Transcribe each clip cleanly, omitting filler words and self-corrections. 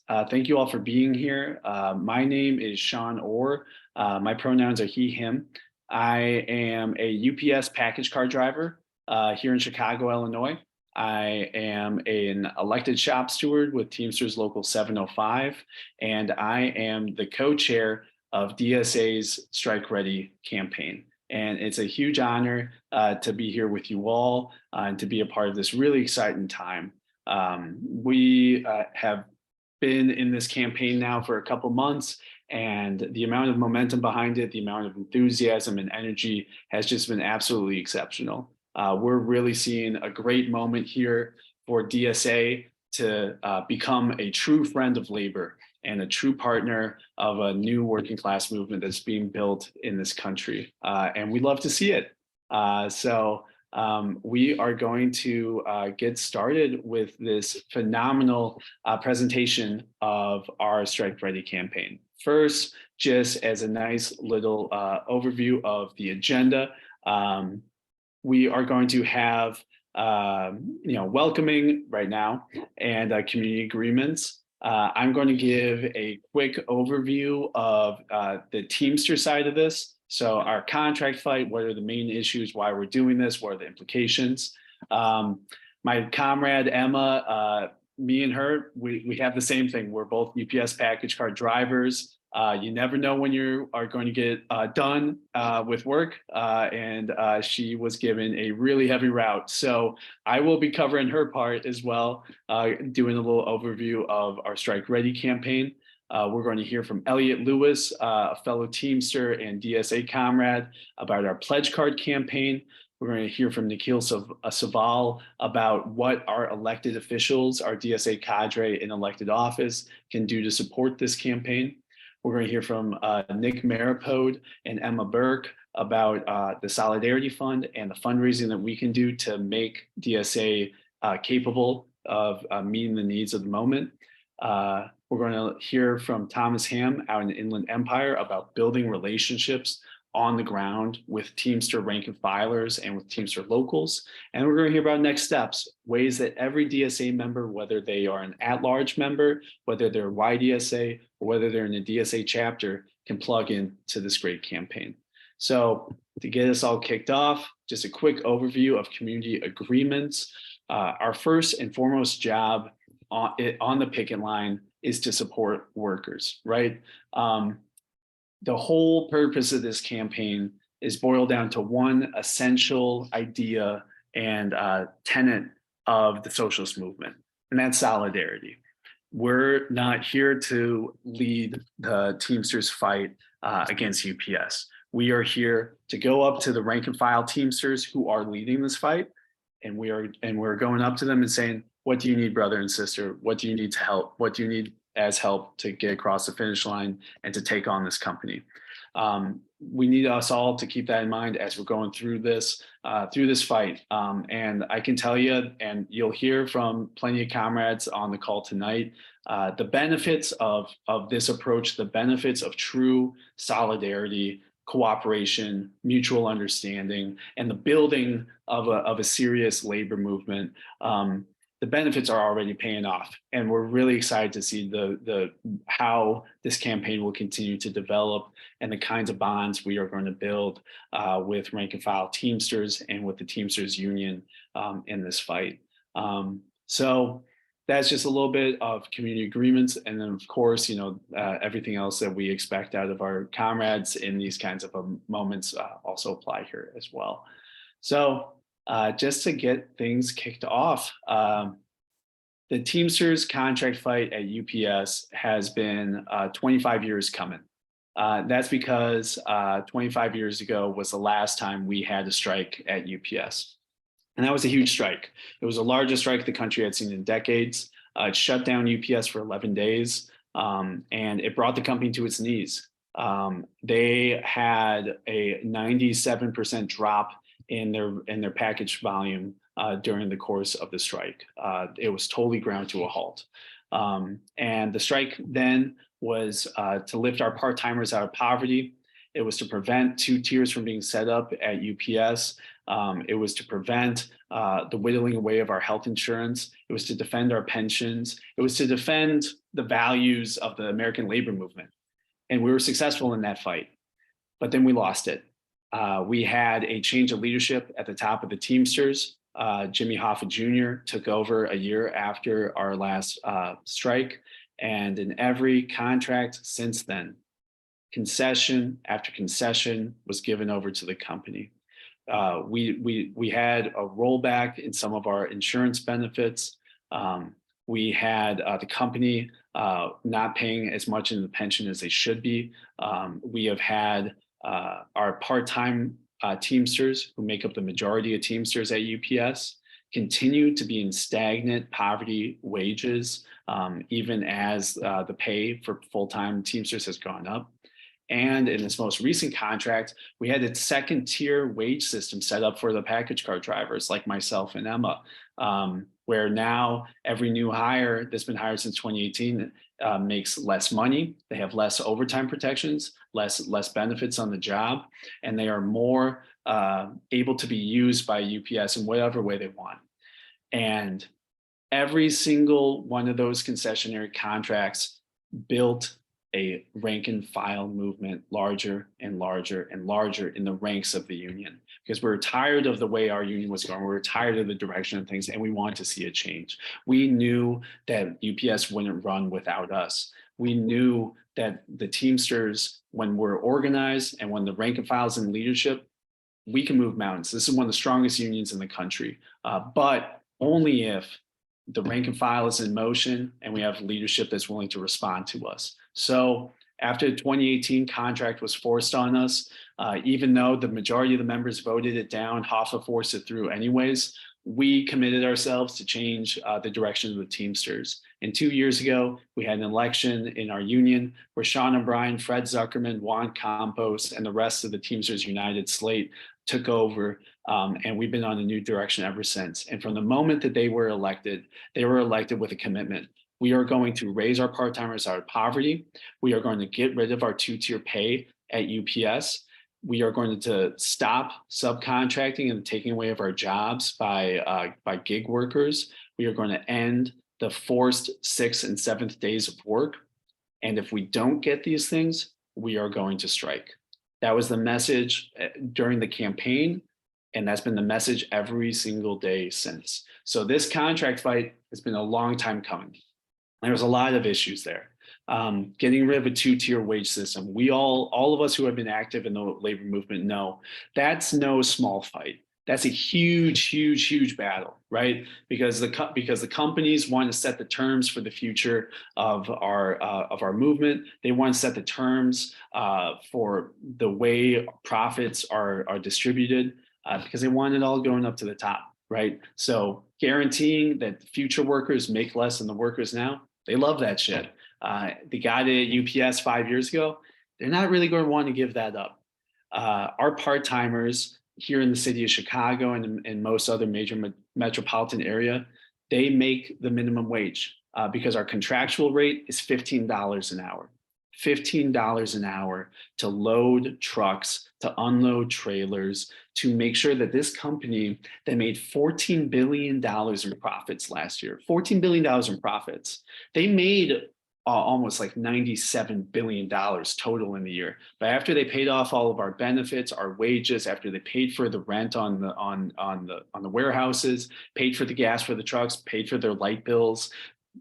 Yes, thank you all for being here. My name is Sean Orr. My pronouns are he, him. I am a UPS package car driver here in Chicago, Illinois. I am an elected shop steward with Teamsters Local 705, and I am the co-chair of DSA's Strike Ready campaign. And it's a huge honor to be here with you all and to be a part of this really exciting time. We have been in this campaign now for a couple months, and the amount of momentum behind it, the amount of enthusiasm and energy has just been absolutely exceptional. We're really seeing a great moment here for DSA to become a true friend of labor and a true partner of a new working class movement that's being built in this country. And we love to see it. We are going to get started with this phenomenal presentation of our Strike Ready campaign. First, just as a nice little overview of the agenda, we are going to have welcoming right now and community agreements. I'm going to give a quick overview of the Teamster side of this. So our contract fight, what are the main issues, why we're doing this, what are the implications? My comrade Emma, me and her, we have the same thing. We're both UPS package car drivers. You never know when you are going to get done with work, and she was given a really heavy route. So I will be covering her part as well, doing a little overview of our Strike Ready campaign. We're going to hear from Elliot Lewis, a fellow Teamster and DSA comrade, about our pledge card campaign. We're going to hear from Nikhil Saval about what our elected officials, our DSA cadre in elected office, can do to support this campaign. We're going to hear from Nick Maripode and Emma Burke about the Solidarity Fund and the fundraising that we can do to make DSA capable of meeting the needs of the moment. We're going to hear from Thomas Ham out in the Inland Empire about building relationships on the ground with Teamster rank and filers and with Teamster locals. And we're going to hear about next steps, ways that every DSA member, whether they are an at-large member, whether they're YDSA, or whether they're in a DSA chapter, can plug in to this great campaign. So to get us all kicked off, just a quick overview of community agreements. Our first and foremost job on the picket line is to support workers, right? The whole purpose of this campaign is boiled down to one essential idea and tenet of the socialist movement, and that's solidarity. We're not here to lead the Teamsters fight against UPS. We are here to go up to the rank and file Teamsters who are leading this fight, and we're going up to them and saying, what do you need, brother and sister? What do you need to help? What do you need as help to get across the finish line and to take on this company? We need us all to keep that in mind as we're going through this fight. And I can tell you, and you'll hear from plenty of comrades on the call tonight, the benefits of this approach, the benefits of true solidarity, cooperation, mutual understanding, and the building of a serious labor movement. The benefits are already paying off, and we're really excited to see how this campaign will continue to develop and the kinds of bonds we are going to build with rank and file Teamsters and with the Teamsters Union in this fight. So that's just a little bit of community agreements, and then of course, everything else that we expect out of our comrades in these kinds of moments also apply here as well. So. Just to get things kicked off, the Teamsters contract fight at UPS has been 25 years coming. That's because 25 years ago was the last time we had a strike at UPS. And that was a huge strike. It was the largest strike the country had seen in decades. It shut down UPS for 11 days, and it brought the company to its knees. They had a 97% drop in their package volume during the course of the strike. It was totally ground to a halt. And the strike then was to lift our part-timers out of poverty It was to prevent two tiers from being set up at UPS. It was to prevent the whittling away of our health insurance. It was to defend our pensions. It was to defend the values of the American labor movement. And we were successful in that fight, but then we lost it. We had a change of leadership at the top of the Teamsters. Jimmy Hoffa Jr. took over a year after our last strike. And in every contract since then, concession after concession was given over to the company. We had a rollback in some of our insurance benefits. We had the company not paying as much in the pension as they should be. We have had our part-time Teamsters, who make up the majority of Teamsters at UPS, continue to be in stagnant poverty wages, even as the pay for full-time Teamsters has gone up. And in this most recent contract, we had a second tier wage system set up for the package car drivers like myself and Emma, where now every new hire that's been hired since 2018 makes less money. They have less overtime protections, less benefits on the job, and they are more able to be used by UPS in whatever way they want. And every single one of those concessionary contracts built a rank and file movement larger and larger and larger in the ranks of the union, because we were tired of the way our union was going. We were tired of the direction of things, and we wanted to see a change. We knew that UPS wouldn't run without us. We knew that the Teamsters, when we're organized and when the rank and file's in leadership, we can move mountains. This is one of the strongest unions in the country, but only if the rank and file is in motion and we have leadership that's willing to respond to us. So after the 2018 contract was forced on us, even though the majority of the members voted it down, Hoffa forced it through anyways, we committed ourselves to change the direction of the Teamsters. And 2 years ago, we had an election in our union where Sean O'Brien, Fred Zuckerman, Juan Campos, and the rest of the Teamsters United slate took over, and we've been on a new direction ever since. And from the moment that they were elected with a commitment. We are going to raise our part-timers out of poverty. We are going to get rid of our two-tier pay at UPS. We are going to stop subcontracting and taking away of our jobs by gig workers. We are going to end the forced 6th and 7th days of work. And if we don't get these things, we are going to strike. That was the message during the campaign, and that's been the message every single day since. So this contract fight has been a long time coming. There's a lot of issues there. Getting rid of a two-tier wage system. We all of us who have been active in the labor movement know that's no small fight. That's a huge, huge, huge battle, right? Because the companies want to set the terms for the future of our movement. They want to set the terms for the way profits are distributed because they want it all going up to the top, right? So guaranteeing that future workers make less than the workers now, they love that shit. The guy at UPS 5 years ago, they're not really going to want to give that up. Our part-timers here in the city of Chicago and most other major metropolitan area, they make the minimum wage because our contractual rate is $15 an hour. $15 an hour to load trucks, to unload trailers, to make sure that this company that made $14 billion in profits last year, $14 billion in profits, they made almost like $97 billion total in the year. But after they paid off all of our benefits, our wages, after they paid for the rent on the warehouses, paid for the gas for the trucks, paid for their light bills,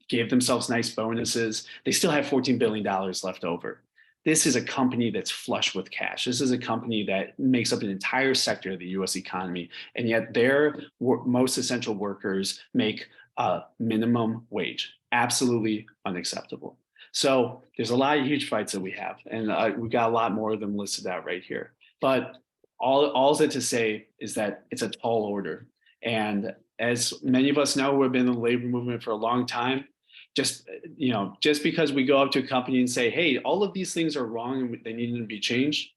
gave themselves nice bonuses, they still have $14 billion left over. This is a company that's flush with cash. This is a company that makes up an entire sector of the US economy, and yet their most essential workers make a minimum wage. Absolutely unacceptable. So there's a lot of huge fights that we have, and we got a lot more of them listed out right here. But all that to say is that it's a tall order. And as many of us know who have been in the labor movement for a long time, just because we go up to a company and say, hey, all of these things are wrong and they need to be changed,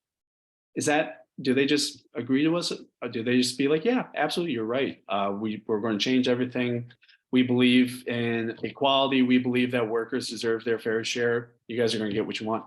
do they just agree to us? Or do they just be like, yeah, absolutely, you're right. We're going to change everything. We believe in equality. We believe that workers deserve their fair share. You guys are going to get what you want.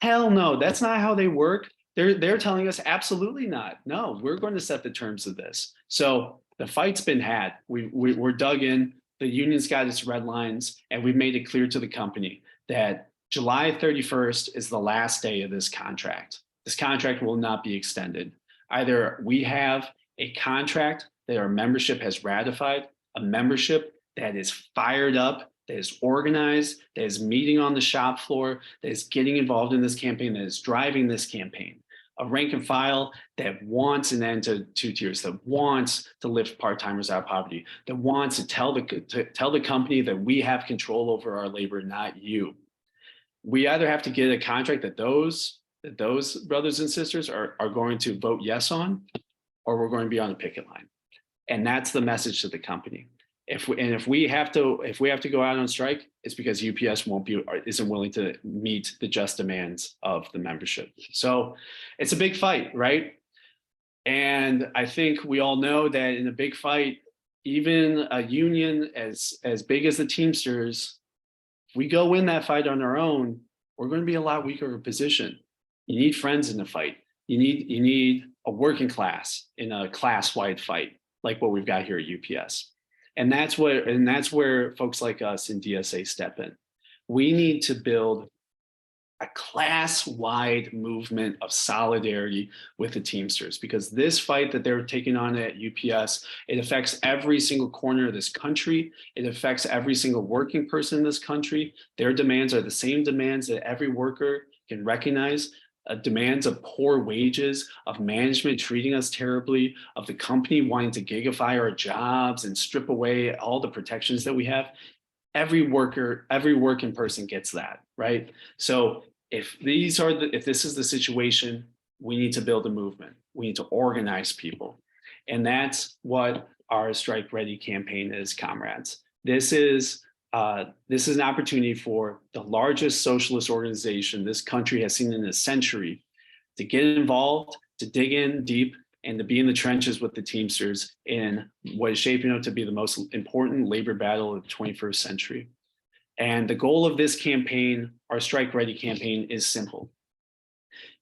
Hell no, that's not how they work. They're telling us absolutely not. No, we're going to set the terms of this. So the fight's been had. We're dug in. The union's got its red lines, and we've made it clear to the company that July 31st is the last day of this contract. This contract will not be extended. Either we have a contract that our membership has ratified, a membership that is fired up, that is organized, that is meeting on the shop floor, that is getting involved in this campaign, that is driving this campaign. A rank and file that wants an end to two tiers, that wants to lift part-timers out of poverty, that wants to tell the company that we have control over our labor, not you. We either have to get a contract that those brothers and sisters are going to vote yes on, or we're going to be on a picket line. And that's the message to the company. If we have to go out on strike, it's because UPS isn't willing to meet the just demands of the membership. So it's a big fight, right? And I think we all know that in a big fight, even a union as big as the Teamsters, if we go win that fight on our own, we're going to be a lot weaker of a position. You need friends in the fight. You need a working class in a class-wide fight, like what we've got here at UPS. And that's where folks like us in DSA step in. We need to build a class-wide movement of solidarity with the Teamsters, because this fight that they're taking on at UPS, it affects every single corner of this country. It affects every single working person in this country. Their demands are the same demands that every worker can recognize. Demands of poor wages, of management treating us terribly, of the company wanting to gigify our jobs and strip away all the protections that we have. Every working person gets that, right? So if this is the situation, we need to build a movement. We need to organize people. And that's what our Strike Ready campaign is, comrades. This is an opportunity for the largest socialist organization this country has seen in a century to get involved, to dig in deep, and to be in the trenches with the Teamsters in what is shaping up to be the most important labor battle of the 21st century. And the goal of this campaign, our Strike Ready campaign, is simple.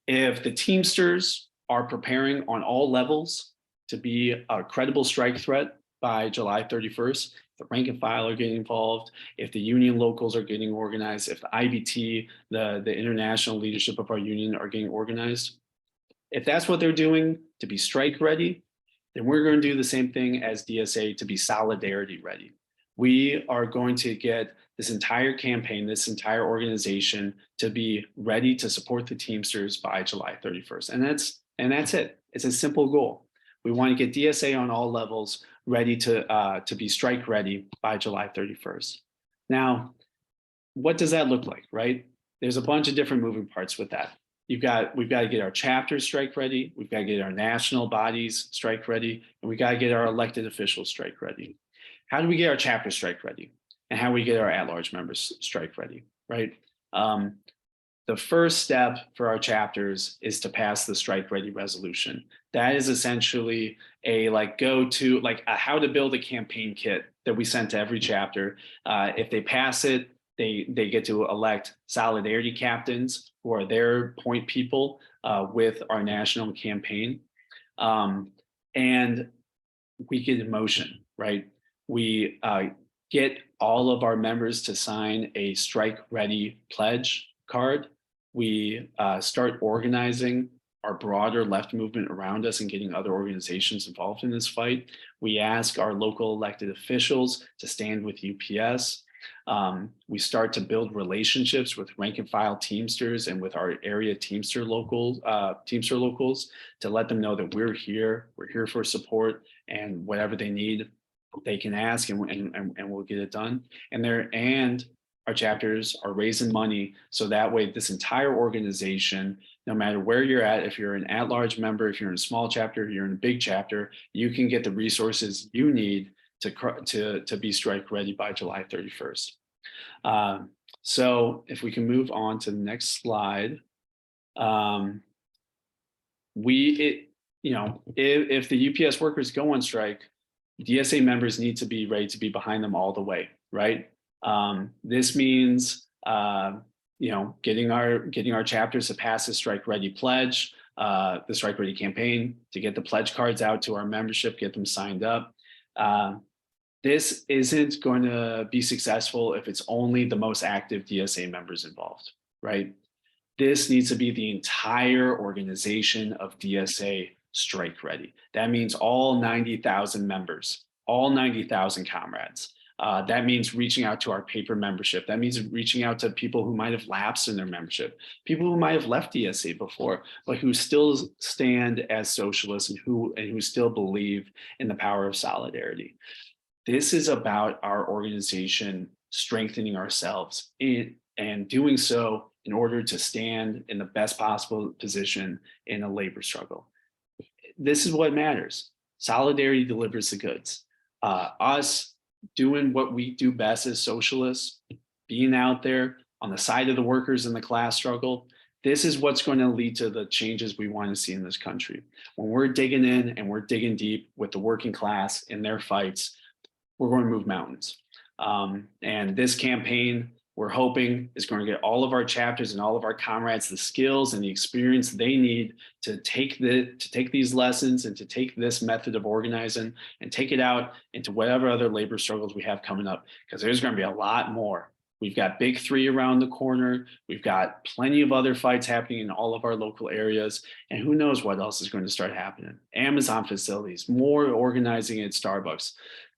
If the Teamsters are preparing on all levels to be a credible strike threat by July 31st, the rank and file are getting involved, if the union locals are getting organized, if the IBT, the international leadership of our union, are getting organized, if that's what they're doing to be strike ready, then we're going to do the same thing as DSA to be solidarity ready. We are going to get this entire campaign, this entire organization to be ready to support the Teamsters by July 31st. And that's it. It's a simple goal. We want to get DSA on all levels ready to be strike ready by July 31st. Now, what does that look like, right? There's a bunch of different moving parts with that. We've got to get our chapters strike ready. We've got to get our national bodies strike ready, and we got to get our elected officials strike ready. How do we get our chapter strike ready? And how do we get our at-large members strike ready, right? The first step for our chapters is to pass the strike ready resolution. That is essentially a how to build a campaign kit that we send to every chapter. If they pass it, they get to elect solidarity captains who are their point people with our national campaign. And we get in motion, right? We get all of our members to sign a strike ready pledge card. We start organizing our broader left movement around us and getting other organizations involved in this fight. We ask our local elected officials to stand with UPS. We start to build relationships with rank and file Teamsters and with our area Teamster locals to let them know that we're here for support, and whatever they need, they can ask, and we'll get it done. And our chapters are raising money so that way this entire organization, no matter where you're at, if you're an at-large member, if you're in a small chapter, if you're in a big chapter, you can get the resources you need to be strike ready by July 31st. So if we can move on to the next slide. If the UPS workers go on strike, DSA members need to be ready to be behind them all the way, right? This means getting our chapters to pass the strike ready pledge, the Strike Ready campaign, to get the pledge cards out to our membership, get them signed up. This isn't going to be successful if it's only the most active DSA members involved, right? This needs to be the entire organization of DSA strike ready. That means all 90,000 members, all 90,000 comrades. That means reaching out to our paper membership. That means reaching out to people who might have lapsed in their membership, people who might have left DSA before, but who still stand as socialists and who still believe in the power of solidarity. This is about our organization strengthening ourselves and doing so in order to stand in the best possible position in a labor struggle. This is what matters. Solidarity delivers the goods. Us doing what we do best as socialists, being out there on the side of the workers in the class struggle, this is what's going to lead to the changes we want to see in this country. When we're digging in and we're digging deep with the working class in their fights, we're going to move mountains. And this campaign, we're hoping, is going to get all of our chapters and all of our comrades the skills and the experience they need to take these lessons and to take this method of organizing and take it out into whatever other labor struggles we have coming up, because there's going to be a lot more. We've got Big Three around the corner. We've got plenty of other fights happening in all of our local areas. And who knows what else is going to start happening. Amazon facilities, more organizing at Starbucks.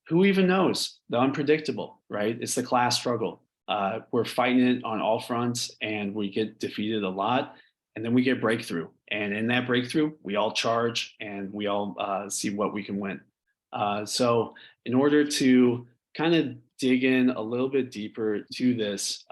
Who even knows? The unpredictable, right? It's the class struggle. We're fighting it on all fronts and we get defeated a lot, and then we get breakthrough. And in that breakthrough, we all charge and we all see what we can win. So in order to kind of dig in a little bit deeper to this,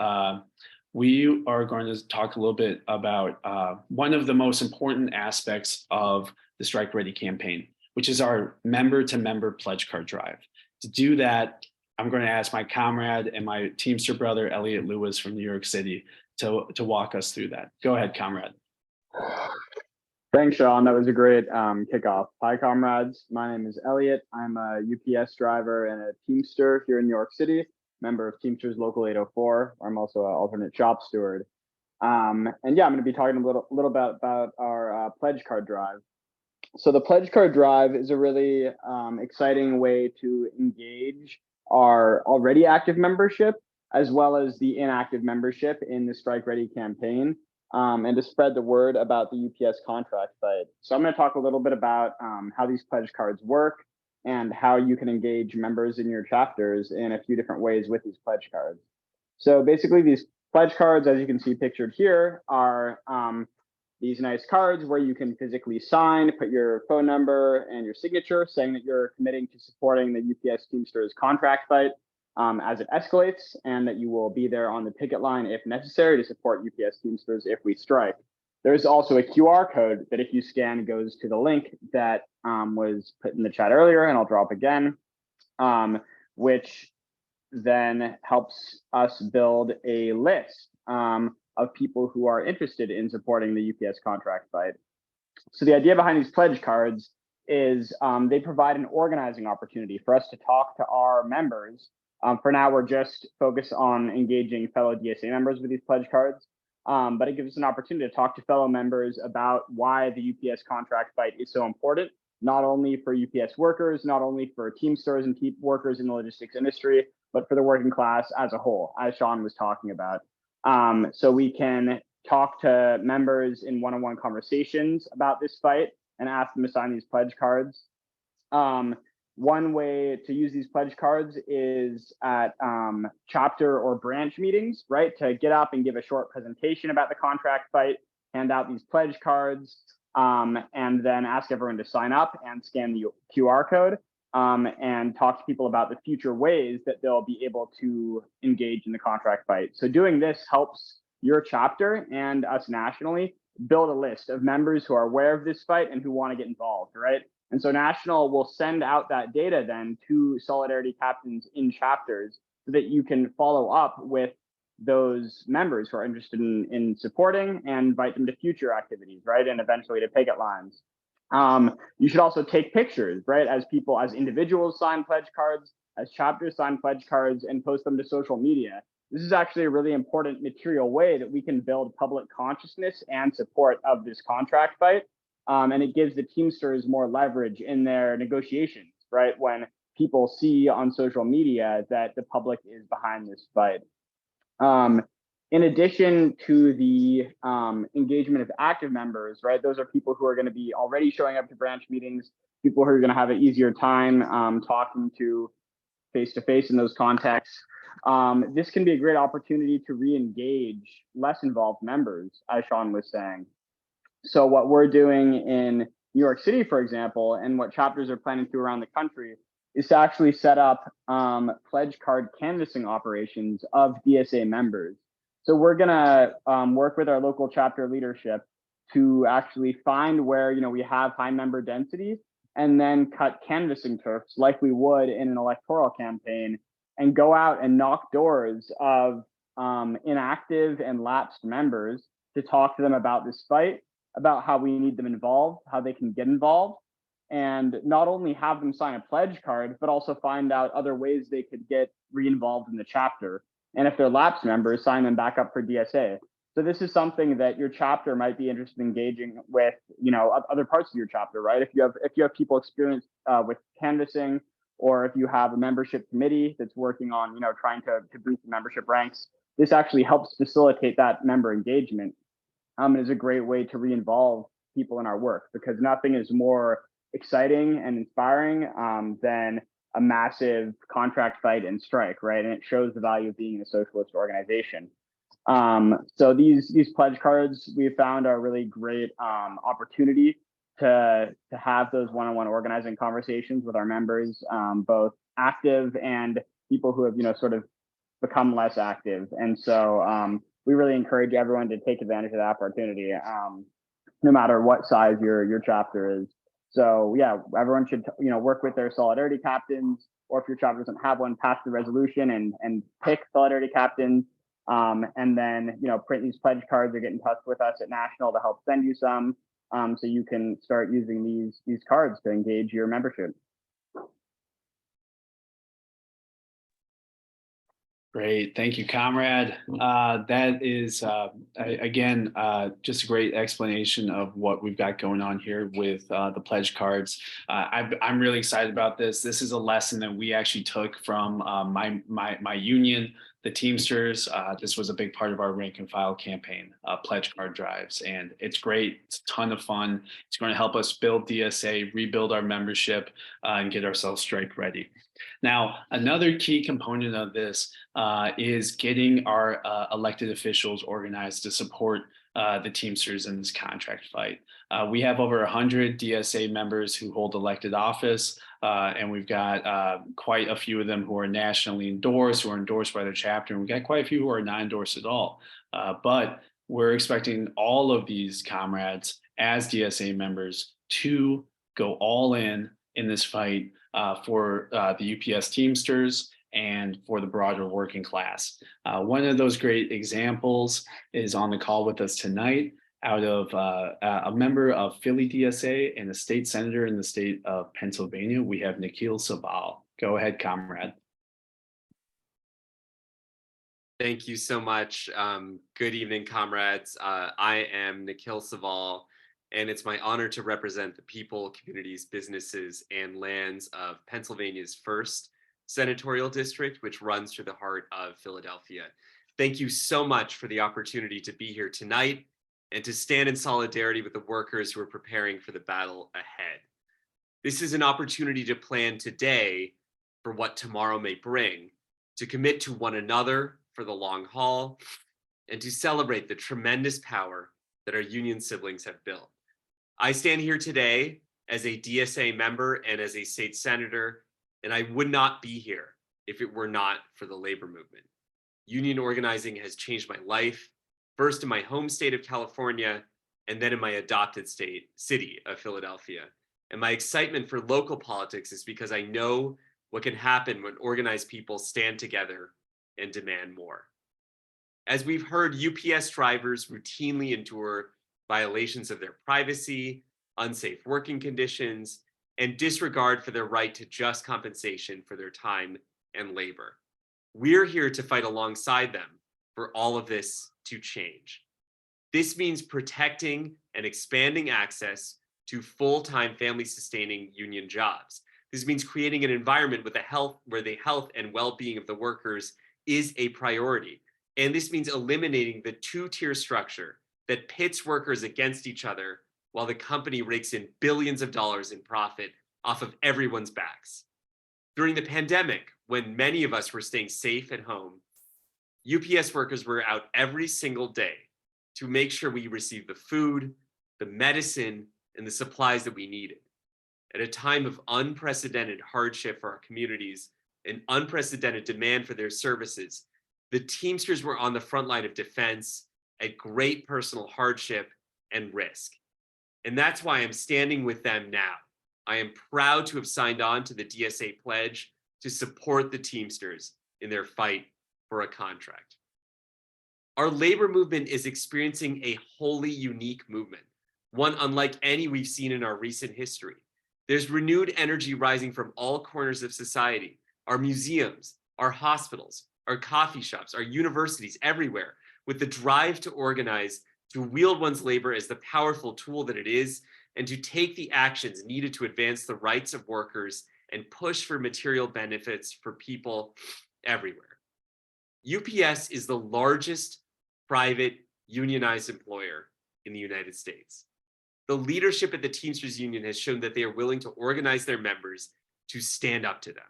we are going to talk a little bit about one of the most important aspects of the Strike Ready campaign, which is our member-to-member pledge card drive. To do that, I'm going to ask my comrade and my Teamster brother, Elliot Lewis from New York City, to walk us through that. Go ahead, comrade. Thanks, Sean. That was a great kickoff. Hi, comrades. My name is Elliot. I'm a UPS driver and a Teamster here in New York City, member of Teamsters Local 804. I'm also an alternate shop steward. And yeah, I'm going to be talking a little bit about our pledge card drive. So the pledge card drive is a really exciting way to engage our already active membership, as well as the inactive membership in the Strike Ready campaign, and to spread the word about the UPS contract site. So I'm going to talk a little bit about how these pledge cards work and how you can engage members in your chapters in a few different ways with these pledge cards. So basically, these pledge cards, as you can see pictured here, are these nice cards where you can physically sign, put your phone number and your signature saying that you're committing to supporting the UPS Teamsters contract fight as it escalates, and that you will be there on the picket line if necessary to support UPS Teamsters if we strike. There's also a QR code that if you scan goes to the link that was put in the chat earlier, and I'll drop again, which then helps us build a list of people who are interested in supporting the UPS contract fight. So the idea behind these pledge cards is they provide an organizing opportunity for us to talk to our members. For now, we're just focused on engaging fellow DSA members with these pledge cards, but it gives us an opportunity to talk to fellow members about why the UPS contract fight is so important, not only for UPS workers, not only for Teamsters and workers in the logistics industry, but for the working class as a whole, as Sean was talking about. So we can talk to members in one-on-one conversations about this fight and ask them to sign these pledge cards. One way to use these pledge cards is at chapter or branch meetings, right? To get up and give a short presentation about the contract fight, hand out these pledge cards, and then ask everyone to sign up and scan the QR code. And talk to people about the future ways that they'll be able to engage in the contract fight. So doing this helps your chapter and us nationally build a list of members who are aware of this fight and who want to get involved, right? And so National will send out that data then to solidarity captains in chapters so that you can follow up with those members who are interested in supporting and invite them to future activities, right? And eventually to picket lines. You should also take pictures, right? As individuals sign pledge cards, as chapters sign pledge cards and post them to social media. this is actually a really important material way that we can build public consciousness and support of this contract fight. And it gives the Teamsters more leverage in their negotiations, right? When people see on social media that the public is behind this fight. In addition to the engagement of active members, right? Those are people who are going to be already showing up to branch meetings, people who are going to have an easier time talking to face-to-face in those contexts. This can be a great opportunity to re-engage less involved members, as Sean was saying. So what we're doing in New York City, for example, and what chapters are planning to around the country is to actually set up pledge card canvassing operations of DSA members. So we're gonna work with our local chapter leadership to actually find where we have high member density, and then cut canvassing turfs like we would in an electoral campaign, and go out and knock doors of inactive and lapsed members to talk to them about this fight, about how we need them involved, how they can get involved, and not only have them sign a pledge card, but also find out other ways they could get re-involved in the chapter. And if they're lapsed members, sign them back up for DSA. So this is something that your chapter might be interested in engaging with, other parts of your chapter, right? If you have people experienced with canvassing, or if you have a membership committee that's working on, trying to boost the membership ranks, this actually helps facilitate that member engagement. It is a great way to re-involve people in our work, because nothing is more exciting and inspiring than a massive contract fight and strike, right? And it shows the value of being a socialist organization. So these pledge cards we found are a really great opportunity to have those one-on-one organizing conversations with our members, both active and people who have sort of become less active. And so we really encourage everyone to take advantage of that opportunity, no matter what size your chapter is. So yeah, everyone should work with their solidarity captains, or if your chapter doesn't have one, pass the resolution and pick solidarity captains. And then print these pledge cards or get in touch with us at National to help send you some, so you can start using these cards to engage your membership. Great. Thank you, comrade. That is, again, just a great explanation of what we've got going on here with the pledge cards. I'm really excited about this. This is a lesson that we actually took from my union, the Teamsters. This was a big part of our rank and file campaign, pledge card drives, and it's great. It's a ton of fun. It's going to help us build DSA, rebuild our membership, and get ourselves strike ready. Now, another key component of this is getting our elected officials organized to support the Teamsters in this contract fight. We have over 100 DSA members who hold elected office, and we've got quite a few of them who are nationally endorsed, who are endorsed by their chapter, and we've got quite a few who are not endorsed at all. But we're expecting all of these comrades as DSA members to go all in this fight for the UPS Teamsters and for the broader working class. One of those great examples is on the call with us tonight, out of a member of Philly DSA and a state senator in the state of Pennsylvania. We have Nikhil Saval. Go ahead, comrade. Thank you so much. Good evening, comrades. I am Nikhil Saval, and it's my honor to represent the people, communities, businesses, and lands of Pennsylvania's 1st senatorial district, which runs through the heart of Philadelphia. Thank you so much for the opportunity to be here tonight and to stand in solidarity with the workers who are preparing for the battle ahead. This is an opportunity to plan today for what tomorrow may bring, to commit to one another for the long haul, and to celebrate the tremendous power that our union siblings have built. I stand here today as a DSA member and as a state senator, and I would not be here if it were not for the labor movement. Union organizing has changed my life, first in my home state of California, and then in my adopted city of Philadelphia. And my excitement for local politics is because I know what can happen when organized people stand together and demand more. As we've heard, UPS drivers routinely endure violations of their privacy, unsafe working conditions, and disregard for their right to just compensation for their time and labor. We're here to fight alongside them for all of this to change. This means protecting and expanding access to full-time family-sustaining union jobs. This means creating an environment where the health and well-being of the workers is a priority. And this means eliminating the two-tier structure that pits workers against each other while the company rakes in billions of dollars in profit off of everyone's backs. During the pandemic, when many of us were staying safe at home, UPS workers were out every single day to make sure we received the food, the medicine, and the supplies that we needed. At a time of unprecedented hardship for our communities and unprecedented demand for their services, the Teamsters were on the front line of defense at great personal hardship and risk. And that's why I'm standing with them now. I am proud to have signed on to the DSA pledge to support the Teamsters in their fight for a contract. Our labor movement is experiencing a wholly unique movement, one unlike any we've seen in our recent history. There's renewed energy rising from all corners of society, our museums, our hospitals, our coffee shops, our universities, everywhere, with the drive to organize, to wield one's labor as the powerful tool that it is, and to take the actions needed to advance the rights of workers and push for material benefits for people everywhere. UPS is the largest private unionized employer in the United States. The leadership at the Teamsters Union has shown that they are willing to organize their members to stand up to them.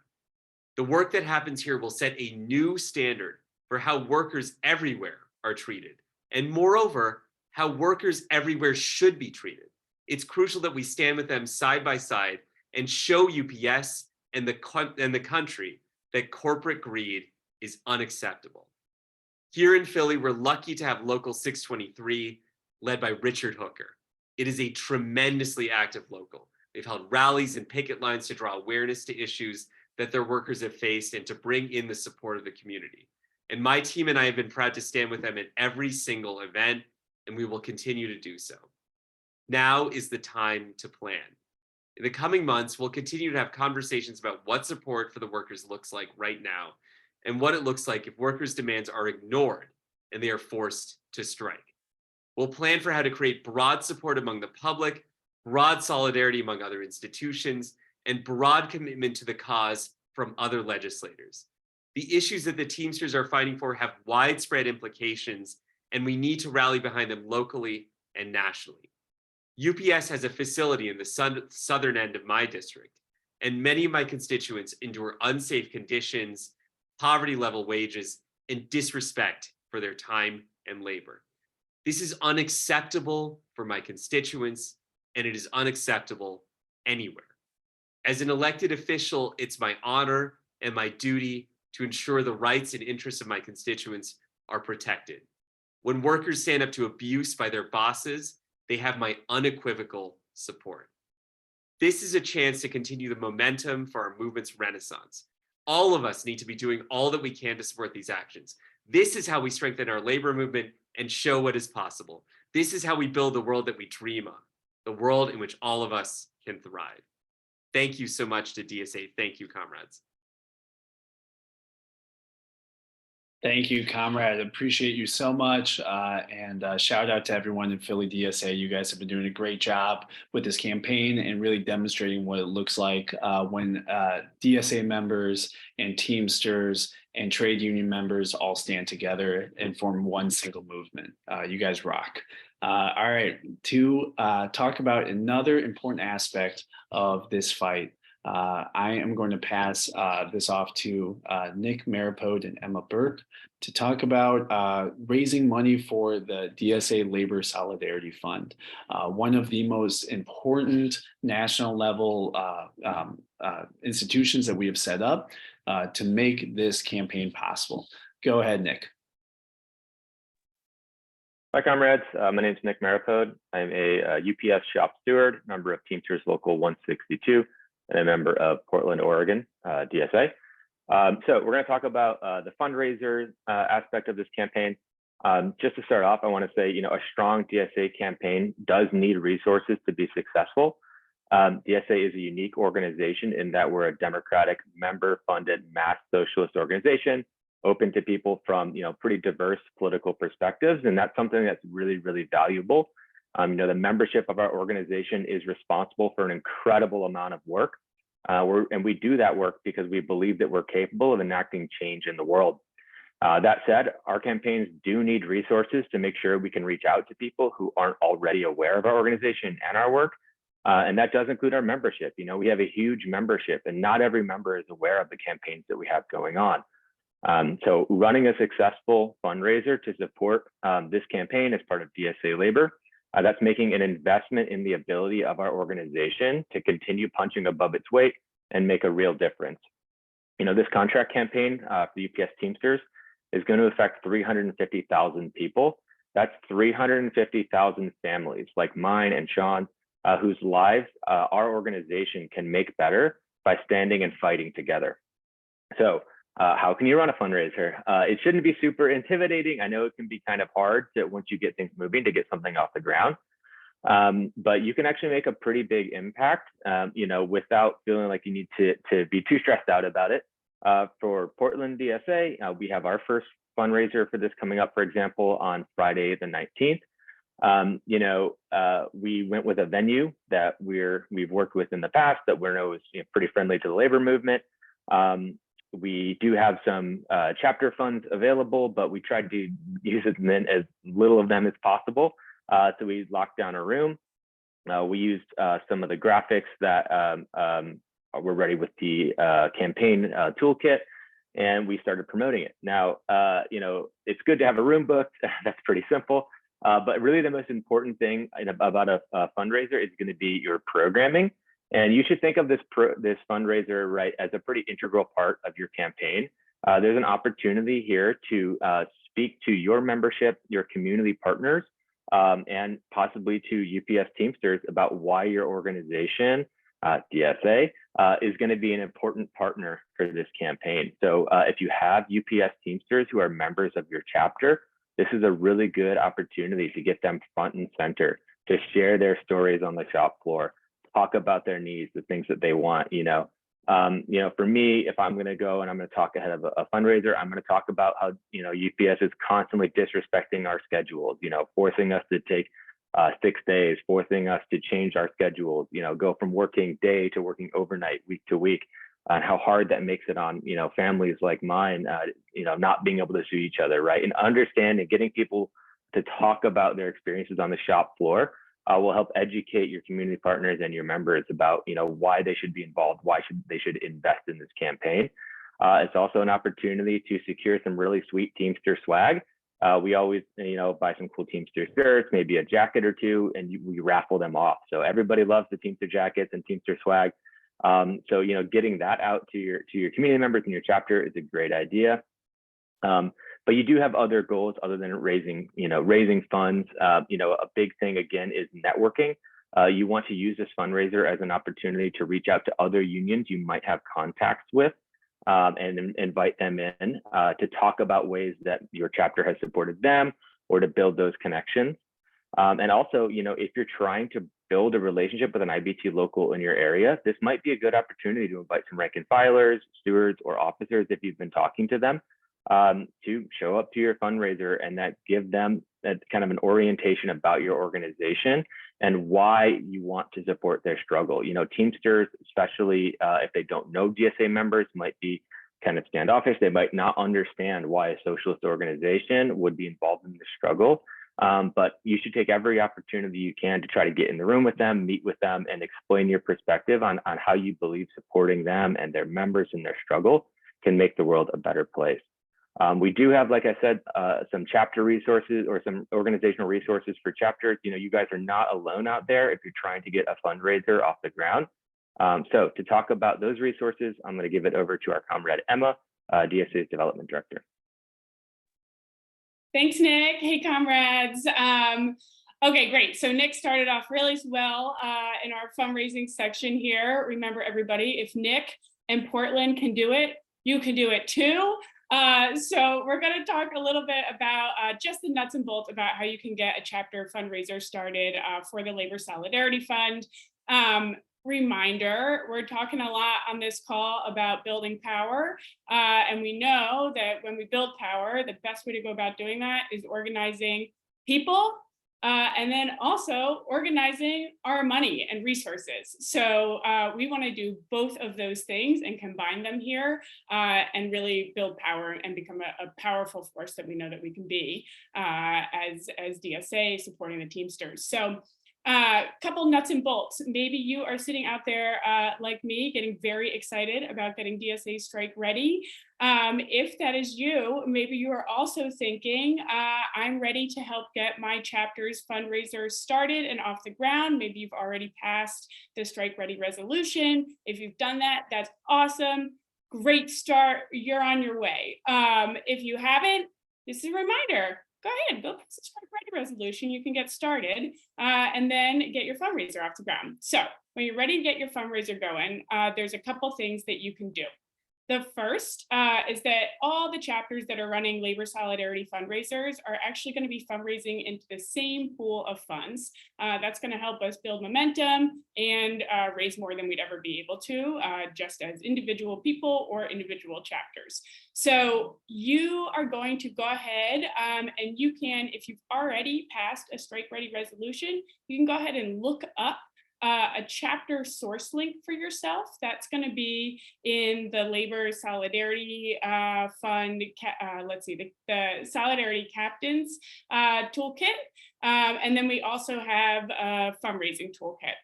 The work that happens here will set a new standard for how workers everywhere are treated, and moreover, how workers everywhere should be treated. It's crucial that we stand with them side by side and show UPS and the country that corporate greed is unacceptable. Here in Philly, we're lucky to have Local 623, led by Richard Hooker. It is a tremendously active local. They've held rallies and picket lines to draw awareness to issues that their workers have faced and to bring in the support of the community. And my team and I have been proud to stand with them at every single event, and we will continue to do so. Now is the time to plan. In the coming months, we'll continue to have conversations about what support for the workers looks like right now and what it looks like if workers' demands are ignored and they are forced to strike. We'll plan for how to create broad support among the public, broad solidarity among other institutions, and broad commitment to the cause from other legislators. The issues that the Teamsters are fighting for have widespread implications, and we need to rally behind them locally and nationally. UPS has a facility in the southern end of my district, and many of my constituents endure unsafe conditions, poverty-level wages, and disrespect for their time and labor. This is unacceptable for my constituents, and it is unacceptable anywhere. As an elected official, it's my honor and my duty to ensure the rights and interests of my constituents are protected. When workers stand up to abuse by their bosses, they have my unequivocal support. This is a chance to continue the momentum for our movement's renaissance. All of us need to be doing all that we can to support these actions. This is how we strengthen our labor movement and show what is possible. This is how we build the world that we dream of, the world in which all of us can thrive. Thank you so much to DSA. Thank you, comrades. Thank you, comrade. Appreciate you so much. And shout out to everyone in Philly DSA. You guys have been doing a great job with this campaign and really demonstrating what it looks like when DSA members and Teamsters and trade union members all stand together and form one single movement. You guys rock. All right, to talk about another important aspect of this fight, I am going to pass this off to Nick Maripode and Emma Burke to talk about raising money for the DSA Labor Solidarity Fund, one of the most important national level institutions that we have set up to make this campaign possible. Go ahead, Nick. Hi, comrades. My name is Nick Maripode. I'm a UPS shop steward, member of Teamsters Local 162, and a member of Portland, Oregon, DSA. So we're going to talk about the fundraiser aspect of this campaign. Just to start off, I want to say, a strong DSA campaign does need resources to be successful. DSA is a unique organization in that we're a democratic, member-funded mass socialist organization open to people from, pretty diverse political perspectives. And that's something that's really, really valuable. The membership of our organization is responsible for an incredible amount of work. And we do that work because we believe that we're capable of enacting change in the world. That said, our campaigns do need resources to make sure we can reach out to people who aren't already aware of our organization and our work. And that does include our membership. We have a huge membership, and not every member is aware of the campaigns that we have going on. So running a successful fundraiser to support this campaign as part of DSA Labor, that's making an investment in the ability of our organization to continue punching above its weight and make a real difference. This contract campaign for the UPS Teamsters is going to affect 350,000 people. That's 350,000 families like mine and Sean's, whose lives our organization can make better by standing and fighting together. So how can you run a fundraiser? It shouldn't be super intimidating. I know it can be kind of hard once you get things moving to get something off the ground. But you can actually make a pretty big impact, without feeling like you need to be too stressed out about it. For Portland DSA, we have our first fundraiser for this coming up, for example, on Friday the 19th. We went with a venue that we've worked with in the past that we know is pretty friendly to the labor movement. We do have some chapter funds available, but we tried to use as little of them as possible. So we locked down a room. We used some of the graphics that were ready with the campaign toolkit, and we started promoting it. Now, it's good to have a room booked. That's pretty simple. But really the most important thing about a fundraiser is going to be your programming. And you should think of this fundraiser, right, as a pretty integral part of your campaign. There's an opportunity here to speak to your membership, your community partners, and possibly to UPS Teamsters about why your organization, DSA, is going to be an important partner for this campaign. So if you have UPS Teamsters who are members of your chapter, this is a really good opportunity to get them front and center, to share their stories on the shop floor, talk about their needs, the things that they want. For me, if I'm going to go and I'm going to talk ahead of a fundraiser, I'm going to talk about how, UPS is constantly disrespecting our schedules, forcing us to take 6 days, forcing us to change our schedules, go from working day to working overnight, week to week, and how hard that makes it on, families like mine, not being able to see each other, right? And understanding, getting people to talk about their experiences on the shop floor will help educate your community partners and your members about, why they should be involved, why they should invest in this campaign. It's also an opportunity to secure some really sweet Teamster swag. We always, buy some cool Teamster shirts, maybe a jacket or two, and we raffle them off. So everybody loves the Teamster jackets and Teamster swag. So, getting that out to your community members in your chapter is a great idea. But you do have other goals other than raising funds. A big thing again is networking. You want to use this fundraiser as an opportunity to reach out to other unions you might have contacts with, and invite them in to talk about ways that your chapter has supported them or to build those connections. And also, if you're trying to build a relationship with an IBT local in your area, this might be a good opportunity to invite some rank and filers, stewards, or officers if you've been talking to them, to show up to your fundraiser and that give them that kind of an orientation about your organization and why you want to support their struggle. Teamsters, especially if they don't know DSA members, might be kind of standoffish. They might not understand why a socialist organization would be involved in the struggle. But you should take every opportunity you can to try to get in the room with them, meet with them, and explain your perspective on how you believe supporting them and their members in their struggle can make the world a better place. We do have, like I said, some chapter resources or some organizational resources for chapters. You guys are not alone out there if you're trying to get a fundraiser off the ground. So to talk about those resources, I'm going to give it over to our comrade Emma, DSA's Development Director. Thanks, Nick. Hey, comrades. Okay, great. So Nick started off really well in our fundraising section here. Remember, everybody, if Nick and Portland can do it, you can do it too. So we're going to talk a little bit about just the nuts and bolts about how you can get a chapter fundraiser started for the Labor Solidarity Fund. reminder, we're talking a lot on this call about building power. And we know that when we build power, the best way to go about doing that is organizing people, and then also organizing our money and resources. So we want to do both of those things and combine them here, and really build power and become a powerful force that we know that we can be as DSA supporting the Teamsters. So couple nuts and bolts. Maybe you are sitting out there like me, getting very excited about getting DSA strike ready. If that is you, maybe you are also thinking, I'm ready to help get my chapter's fundraiser started and off the ground. Maybe you've already passed the strike ready resolution. If you've done that, that's awesome. Great start. You're on your way. If you haven't, this is a reminder. Go ahead, go pass the strike ready resolution. You can get started and then get your fundraiser off the ground. So when you're ready to get your fundraiser going, there's a couple things that you can do. The first is that all the chapters that are running labor solidarity fundraisers are actually going to be fundraising into the same pool of funds. That's going to help us build momentum and raise more than we'd ever be able to, just as individual people or individual chapters. So you are going to go ahead and you can, if you've already passed a strike ready resolution, you can go ahead and look up a chapter source link for yourself. That's going to be in the Labor Solidarity Fund, let's see, the Solidarity Captains Toolkit. And then we also have a fundraising toolkit.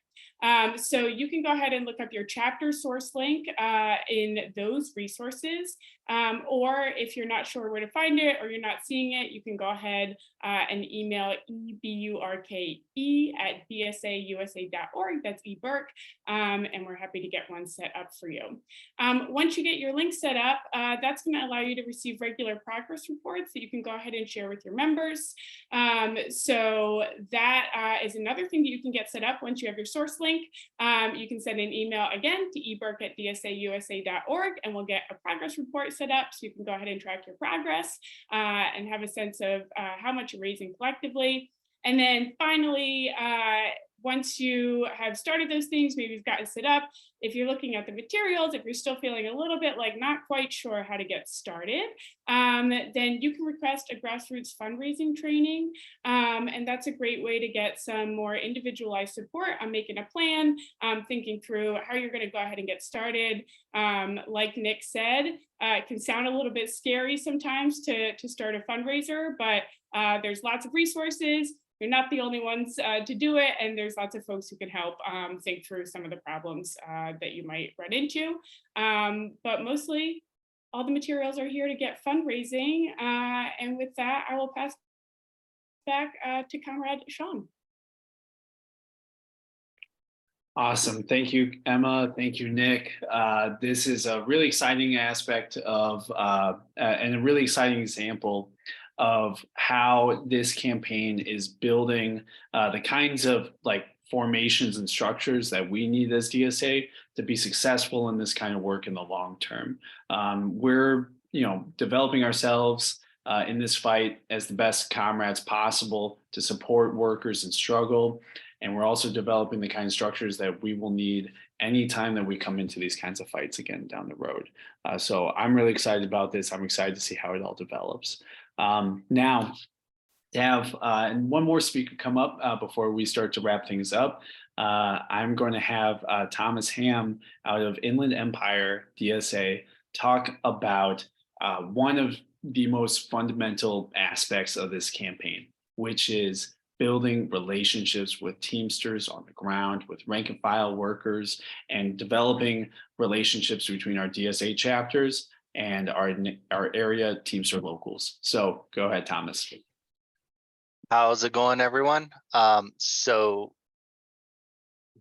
So you can go ahead and look up your chapter source link in those resources. Or if you're not sure where to find it or you're not seeing it, you can go ahead and email eburke@dsausa.org. That's eburke. And we're happy to get one set up for you. Once you get your link set up, that's going to allow you to receive regular progress reports that you can go ahead and share with your members. So that is another thing that you can get set up once you have your source link. You can send an email again to eburke@dsausa.org and we'll get a progress report set up so you can go ahead and track your progress and have a sense of how much you're raising collectively. And then finally, once you have started those things, maybe you've gotten set up, if you're looking at the materials, if you're still feeling a little bit like not quite sure how to get started, then you can request a grassroots fundraising training. And that's a great way to get some more individualized support on making a plan, thinking through how you're going to go ahead and get started. Like Nick said, it can sound a little bit scary sometimes to start a fundraiser, but there's lots of resources. You're not the only ones to do it, and there's lots of folks who can help think through some of the problems that you might run into. But mostly, all the materials are here to get fundraising. And with that, I will pass back to Comrade Sean. Awesome. Thank you, Emma. Thank you, Nick. This is a really exciting aspect of and a really exciting example of how this campaign is building the kinds of formations and structures that we need as DSA to be successful in this kind of work in the long term. We're developing ourselves in this fight as the best comrades possible to support workers in struggle. And we're also developing the kind of structures that we will need anytime that we come into these kinds of fights again down the road. So I'm really excited about this. I'm excited to see how it all develops. Now, to have one more speaker come up before we start to wrap things up, I'm going to have Thomas Ham out of Inland Empire DSA talk about one of the most fundamental aspects of this campaign, which is building relationships with Teamsters on the ground, with rank and file workers, and developing relationships between our DSA chapters and our area Teamster locals. So go ahead, Thomas. How's it going, everyone? So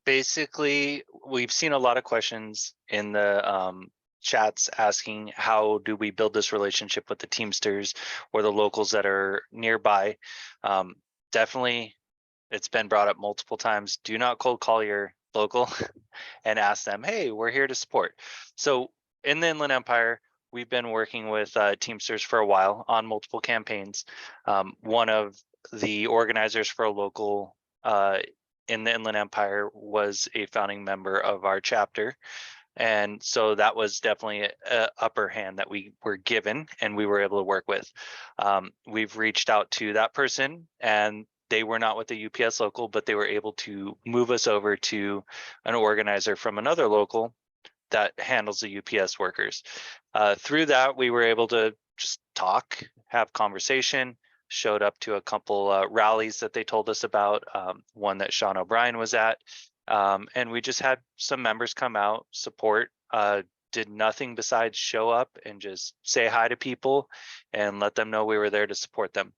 basically, we've seen a lot of questions in the chats asking how do we build this relationship with the Teamsters or the locals that are nearby. Definitely, it's been brought up multiple times. Do not cold call your local and ask them, hey, we're here to support. So in the Inland Empire, we've been working with Teamsters for a while on multiple campaigns. One of the organizers for a local in the Inland Empire was a founding member of our chapter. And so that was definitely an upper hand that we were given and we were able to work with. We've reached out to that person and they were not with the UPS local, but they were able to move us over to an organizer from another local that handles the UPS workers. Through that, we were able to just talk, have conversation, showed up to a couple rallies that they told us about, one that Sean O'Brien was at. And we just had some members come out, support, did nothing besides show up and just say hi to people and let them know we were there to support them.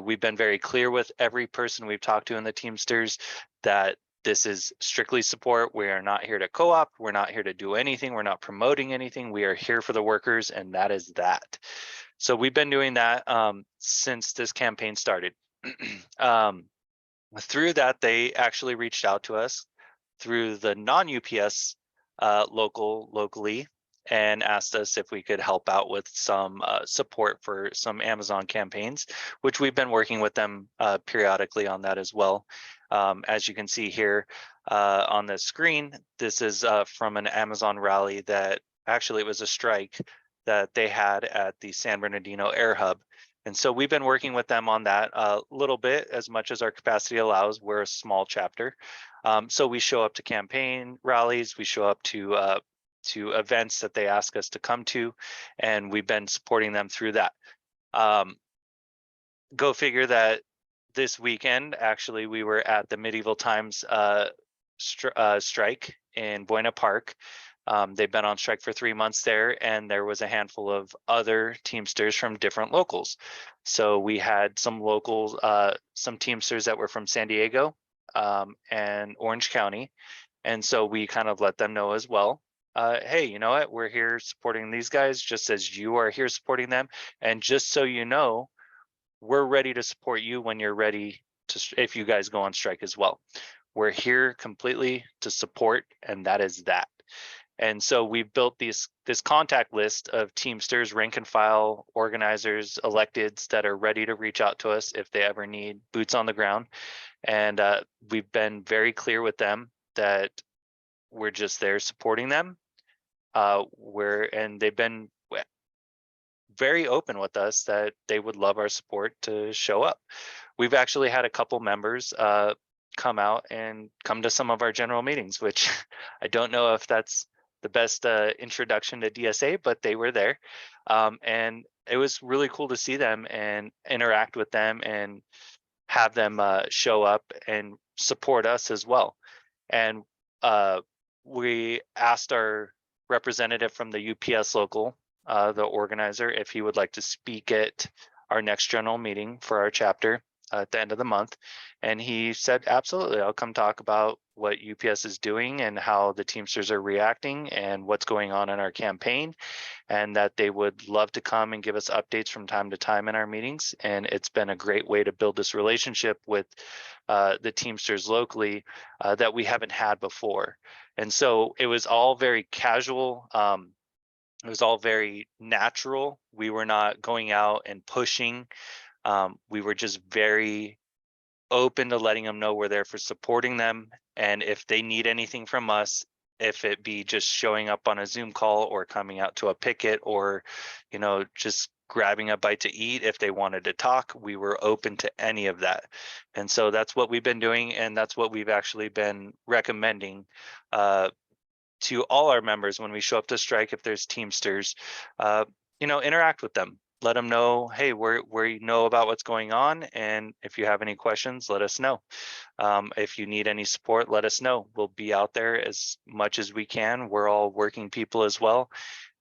We've been very clear with every person we've talked to in the Teamsters that this is strictly support. We are not here to co-op. We're not here to do anything. We're not promoting anything. We are here for the workers, and that is that. So we've been doing that since this campaign started. Through that, they actually reached out to us through the non-UPS locally and asked us if we could help out with some support for some Amazon campaigns, which we've been working with them periodically on that as well. As you can see here on the screen, this is from an Amazon rally that actually it was a strike that they had at the San Bernardino Air Hub. And so we've been working with them on that a little bit, as much as our capacity allows. We're a small chapter. So we show up to campaign rallies, we show up to events that they ask us to come to, and we've been supporting them through that. Go figure that this weekend, actually, we were at the Medieval Times strike in Buena Park. They've been on strike for 3 months there, and there was a handful of other Teamsters from different locals. So we had some locals, some Teamsters that were from San Diego and Orange County. And so we kind of let them know as well, hey, you know what, we're here supporting these guys just as you are here supporting them. And just so you know, we're ready to support you when you're ready to, if you guys go on strike as well. We're here completely to support, and that is that. And so we've built this contact list of Teamsters, rank and file organizers, electeds that are ready to reach out to us if they ever need boots on the ground. And we've been very clear with them that we're just there supporting them. And they've been very open with us that they would love our support to show up. We've actually had a couple members come out and come to some of our general meetings, which I don't know if that's the best introduction to DSA, but they were there. And it was really cool to see them and interact with them and have them show up and support us as well. And we asked our representative from the UPS local, the organizer, if he would like to speak at our next general meeting for our chapter at the end of the month. And he said, absolutely, I'll come talk about what UPS is doing and how the Teamsters are reacting and what's going on in our campaign, and that they would love to come and give us updates from time to time in our meetings. And it's been a great way to build this relationship with the Teamsters locally that we haven't had before. And so it was all very casual. It was all very natural. We were not going out and pushing. We were just very open to letting them know we're there for supporting them. And if they need anything from us, if it be just showing up on a Zoom call or coming out to a picket or, you know, just grabbing a bite to eat, if they wanted to talk, we were open to any of that. And so that's what we've been doing. And that's what we've actually been recommending to all our members when we show up to strike. If there's Teamsters, you know, interact with them. Let them know, hey, we know about what's going on. And if you have any questions, let us know. If you need any support, let us know. We'll be out there as much as we can. We're all working people as well.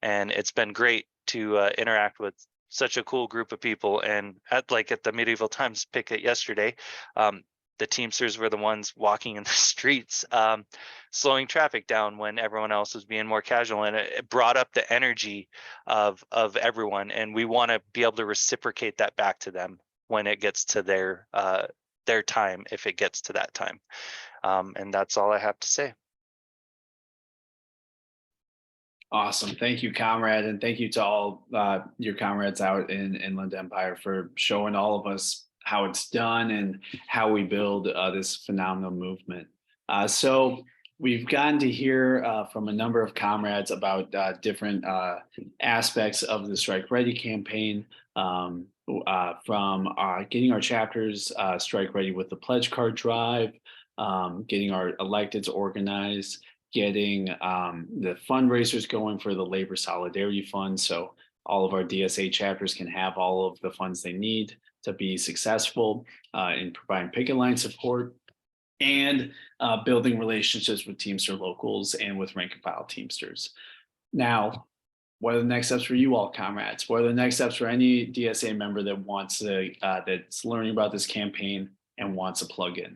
And it's been great to interact with such a cool group of people. And at the Medieval Times picket yesterday, the Teamsters were the ones walking in the streets, slowing traffic down when everyone else was being more casual, and it brought up the energy of everyone. And we want to be able to reciprocate that back to them when it gets to their time, if it gets to that time. And that's all I have to say. Awesome. Thank you, comrade. And thank you to all your comrades out in Inland Empire for showing all of us how it's done and how we build this phenomenal movement. So we've gotten to hear from a number of comrades about different aspects of the Strike Ready campaign, from getting our chapters strike ready with the pledge card drive, getting our electeds organized, getting the fundraisers going for the Labor Solidarity Fund. So all of our DSA chapters can have all of the funds they need to be successful in providing picket line support, and building relationships with Teamster locals and with rank and file Teamsters. Now, what are the next steps for you all, comrades? What are the next steps for any DSA member that wants to, that's learning about this campaign and wants to plug in?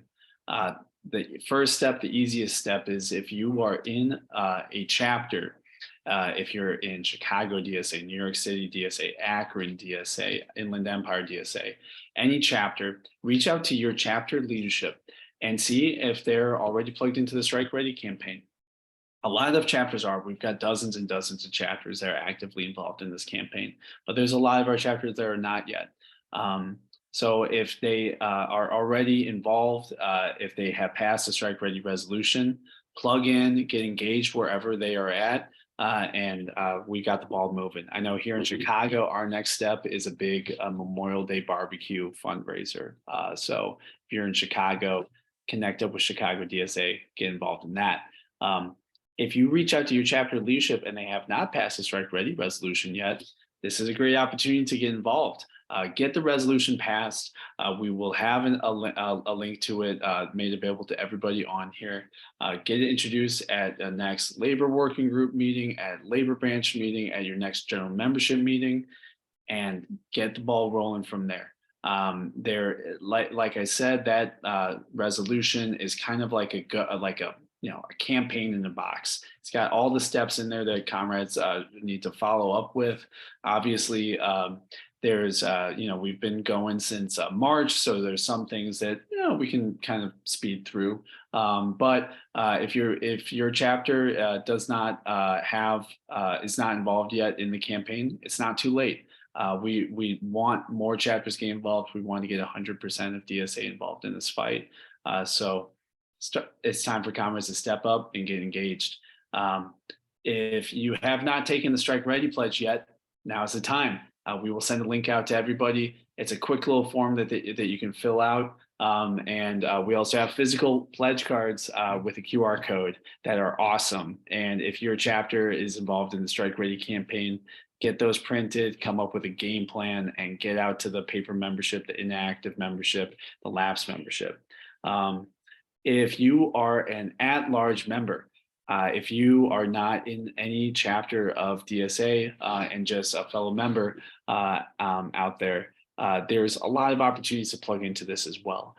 The first step, the easiest step, is if you are in a chapter, if you're in Chicago DSA, New York City DSA, Akron DSA, Inland Empire DSA, any chapter, reach out to your chapter leadership and see if they're already plugged into the Strike Ready campaign. A lot of chapters are. We've got dozens and dozens of chapters that are actively involved in this campaign, but there's a lot of our chapters that are not yet. So if they are already involved, if they have passed the Strike Ready resolution, plug in, get engaged wherever they are at, and we got the ball moving. I know here in Chicago, our next step is a big Memorial Day barbecue fundraiser. So if you're in Chicago, connect up with Chicago DSA, get involved in that. If you reach out to your chapter leadership and they have not passed the Strike Ready resolution yet, this is a great opportunity to get involved. Get the resolution passed. We will have a link to it made available to everybody on here. Get it introduced at the next labor working group meeting, at labor branch meeting, at your next general membership meeting, and get the ball rolling from there. Like I said, that resolution is kind of like a campaign in a box. It's got all the steps in there that comrades need to follow up with. Obviously, there's we've been going since March, so there's some things that we can kind of speed through. But if your chapter does not is not involved yet in the campaign, it's not too late. We want more chapters getting involved. We want to get 100% of DSA involved in this fight. So it's time for comrades to step up and get engaged. If you have not taken the Strike Ready pledge yet, now is the time. We will send a link out to everybody. It's a quick little form that you can fill out. And we also have physical pledge cards with a QR code that are awesome. And if your chapter is involved in the Strike Ready campaign, get those printed, come up with a game plan, and get out to the paper membership, the inactive membership, the lapsed membership. If you are an at-large member, if you are not in any chapter of DSA and just a fellow member out there, there's a lot of opportunities to plug into this as well.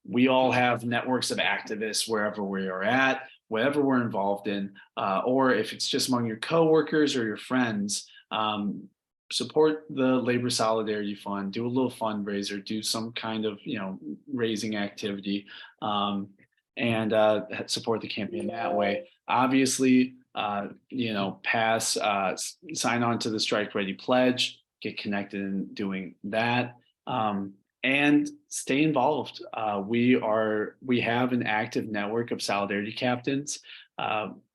We all have networks of activists wherever we are at, whatever we're involved in, or if it's just among your coworkers or your friends, support the Labor Solidarity Fund, do a little fundraiser, do some kind of raising activity, and support the campaign that way. Obviously, sign on to the Strike Ready pledge, get connected in doing that, and stay involved. We have an active network of solidarity captains.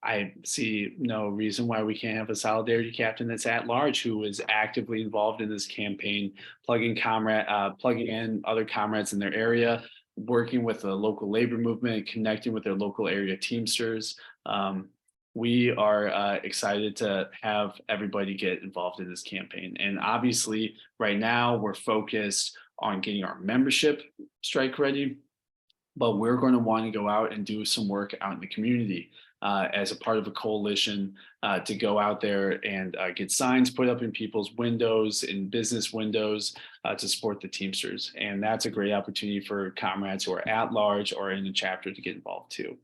I see no reason why we can't have a solidarity captain that's at large who is actively involved in this campaign, plugging in other comrades in their area, working with the local labor movement, connecting with their local area Teamsters. We are excited to have everybody get involved in this campaign. And obviously, right now, we're focused on getting our membership strike ready, but we're going to want to go out and do some work out in the community as a part of a coalition to go out there and get signs put up in people's windows, in business windows, to support the Teamsters. And that's a great opportunity for comrades who are at large or in a chapter to get involved too.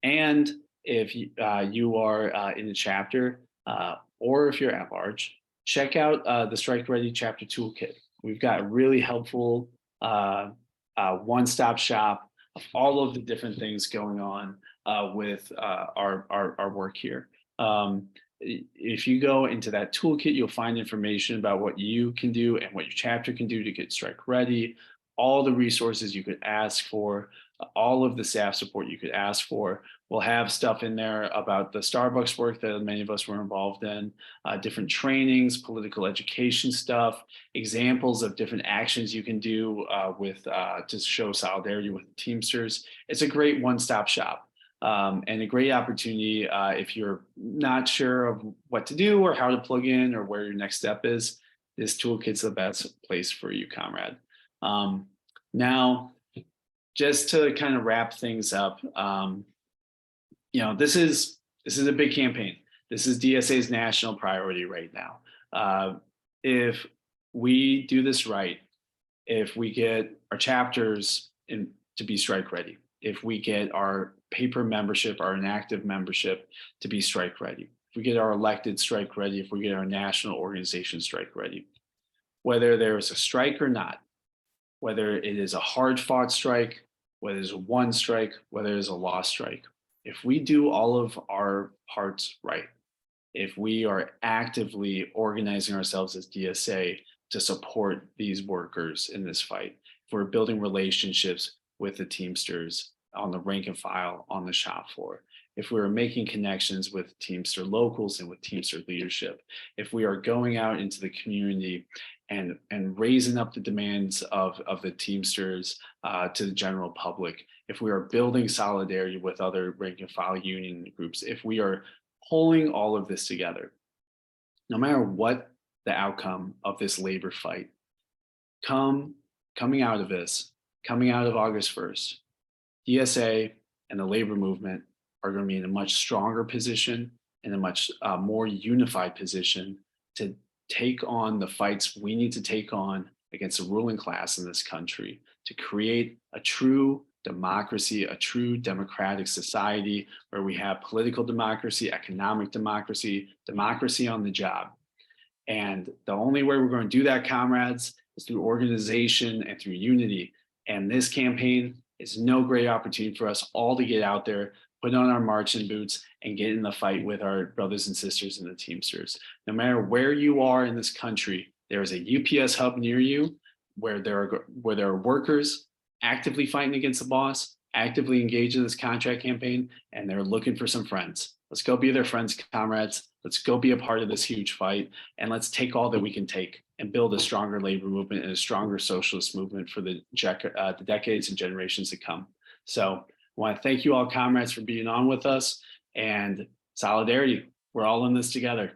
And if you are in a chapter or if you're at large, check out the Strike Ready Chapter Toolkit. We've got a really helpful one-stop shop of all of the different things going on with our work here. If you go into that toolkit, you'll find information about what you can do and what your chapter can do to get strike ready, all the resources you could ask for, all of the staff support you could ask for. We'll have stuff in there about the Starbucks work that many of us were involved in, different trainings, political education stuff, examples of different actions you can do to show solidarity with the Teamsters. It's a great one-stop shop. And a great opportunity if you're not sure of what to do or how to plug in or where your next step is. This toolkit's the best place for you, comrade. Now, just to kind of wrap things up, this is a big campaign. This is DSA's national priority right now. If we do this right, if we get our chapters to be strike ready, if we get our paper membership, our inactive membership to be strike ready, if we get our elected strike ready, if we get our national organization strike ready, whether there's a strike or not, whether it is a hard fought strike, whether it's a one strike, whether it's a lost strike, if we do all of our parts right, if we are actively organizing ourselves as DSA to support these workers in this fight, if we're building relationships with the Teamsters on the rank and file on the shop floor, if we're making connections with Teamster locals and with Teamster leadership, if we are going out into the community and raising up the demands of the Teamsters to the general public, if we are building solidarity with other rank and file union groups, if we are pulling all of this together, no matter what the outcome of this labor fight, coming out of this, coming out of August 1st, DSA and the labor movement are going to be in a much stronger position, in a much more unified position to take on the fights we need to take on against the ruling class in this country, to create a true democracy, a true democratic society where we have political democracy, economic democracy, democracy on the job. And the only way we're going to do that, comrades, is through organization and through unity. And this campaign is no great opportunity for us all to get out there, put on our marching boots, and get in the fight with our brothers and sisters in the Teamsters. No matter where you are in this country, there is a UPS hub near you where there are workers actively fighting against the boss, actively engaged in this contract campaign, and they're looking for some friends. Let's go be their friends, comrades. Let's go be a part of this huge fight, and let's take all that we can take and build a stronger labor movement and a stronger socialist movement for the decades and generations to come. So I want to thank you all, comrades, for being on with us, and solidarity. We're all in this together.